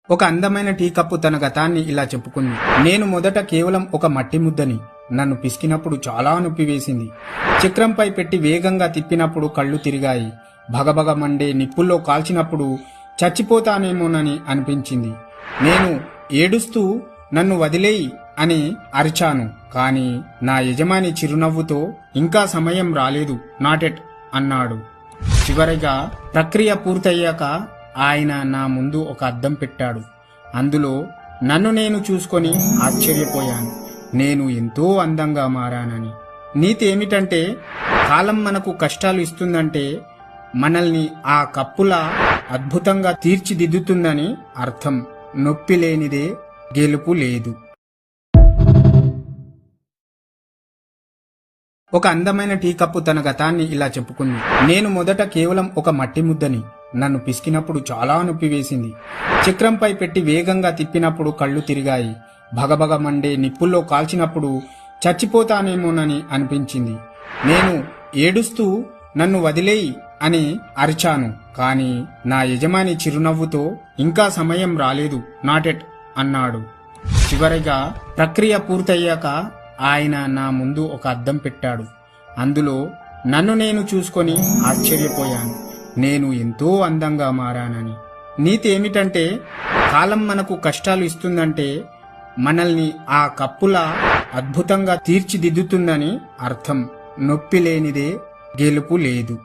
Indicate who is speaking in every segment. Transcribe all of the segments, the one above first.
Speaker 1: ఒక అందమైన tea cup తన గతాన్ని ఇలా చెప్పుకుంది. నేను మొదట కేవలం ఒక మట్టి ముద్దని. నన్ను పిసికినప్పుడు చాలా నొప్పి వేసింది. చక్రంపై పెట్టి వేగంగా తిప్పినప్పుడు కళ్ళు తిరిగాయి. భగభగ మండే నిప్పుల్లో కాల్చినప్పుడు చచ్చిపోతానేమోనని అనిపించింది. నేను ఏడుస్తూ నన్ను వదిలేయి అని అరిచాను. కాని నా యజమాని చిరునవ్వుతో ఇంకా సమయం రాలేదు, నాటెట్ అన్నాడు. చివరిగా ప్రక్రియ పూర్తయ్యాక ఆయన నా ముందు ఒక అద్దం పెట్టాడు. అందులో నన్ను నేను చూసుకొని ఆశ్చర్యపోయాను. నేను ఎంతో అందంగా మారానని. నీతి ఏమిటంటే, కాలం మనకు కష్టాలు ఇస్తుందంటే మనల్ని ఆ కప్పులా అద్భుతంగా తీర్చిదిద్దుతుందని అర్థం. నొప్పి లేనిదే గెలుపు లేదు. ఒక అందమైన టీ కప్పు తన గతాన్ని ఇలా చెప్పుకుంది. నేను మొదట కేవలం ఒక మట్టి ముద్దని. నన్ను పిసికినప్పుడు చాలా నొప్పి వేసింది. చక్రంపై పెట్టి వేగంగా తిప్పినప్పుడు కళ్ళు తిరిగాయి. భగభగ మండే నిప్పుల్లో కాల్చినప్పుడు చచ్చిపోతానేమోనని అనిపించింది. నేను ఏడుస్తూ నన్ను వదిలేయి అని అరిచాను. కాని నా యజమాని చిరునవ్వుతో ఇంకా సమయం రాలేదు, నాటెట్ అన్నాడు. చివరిగా ప్రక్రియ పూర్తయ్యాక ఆయన నా ముందు ఒక అద్దం పెట్టాడు. అందులో నన్ను నేను చూసుకొని ఆశ్చర్యపోయాను. నేను ఎంతో అందంగా మారానని. నీతి ఏమిటంటే, కాలం మనకు కష్టాలు ఇస్తుందంటే మనల్ని ఆ కప్పులా అద్భుతంగా తీర్చిదిద్దుతుందని అర్థం. నొప్పి లేనిదే గెలుపు లేదు.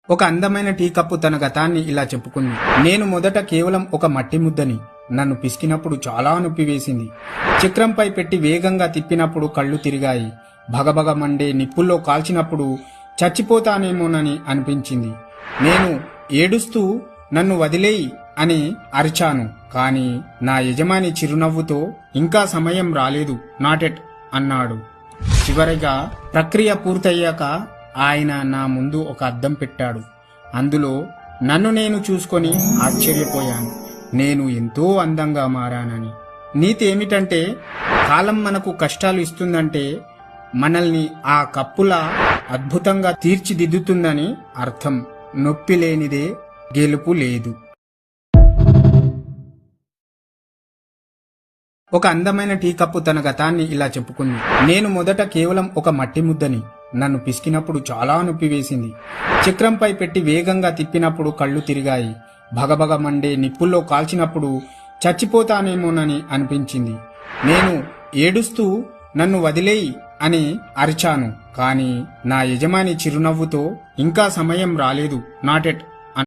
Speaker 1: ఒక అందమైన టీ కప్పు తన గతాన్ని ఇలా చెప్పుకుంది. నేను మొదట కేవలం ఒక మట్టి ముద్దని. నన్ను పిసికినప్పుడు చాలా నొప్పి వేసింది. చక్రంపై పెట్టి వేగంగా తిప్పినప్పుడు కళ్ళు తిరిగాయి. భగభగ మండే నిప్పుల్లో కాల్చినప్పుడు చచ్చిపోతానేమోనని అనిపించింది. నేను ఏడుస్తూ నన్ను వదిలేయి అని అరిచాను. కాని నా యజమాని చిరునవ్వుతో ఇంకా సమయం రాలేదు, నాటెట్ అన్నాడు. చివరిగా ప్రక్రియ పూర్తయ్యాక ఆయన నా ముందు ఒక అద్దం పెట్టాడు. అందులో నన్ను నేను చూసుకొని ఆశ్చర్యపోయాను. నేను ఎంతో అందంగా మారానని. నీతి ఏమిటంటే, కాలం మనకు కష్టాలు ఇస్తుందంటే మనల్ని ఆ కప్పులా అద్భుతంగా తీర్చిదిద్దుతుందని అర్థం. నొప్పి లేనిదే గెలుపు లేదు. ఒక అందమైన టీ కప్పు తన గతాన్ని ఇలా చెప్పుకుంది. నేను మొదట కేవలం ఒక మట్టి ముద్దని. నన్ను పిసికినప్పుడు చాలా నొప్పి వేసింది. చక్రంపై పెట్టి వేగంగా తిప్పినప్పుడు కళ్ళు తిరిగాయి. భగభగ మండే నిప్పుల్లో కాల్చినప్పుడు చచ్చిపోతానేమోనని అనిపించింది. నేను ఏడుస్తూ నన్ను వదిలేయి అని అరిచాను. కాని నా యజమాని చిరునవ్వుతో ఇంకా సమయం రాలేదు, నాటెట్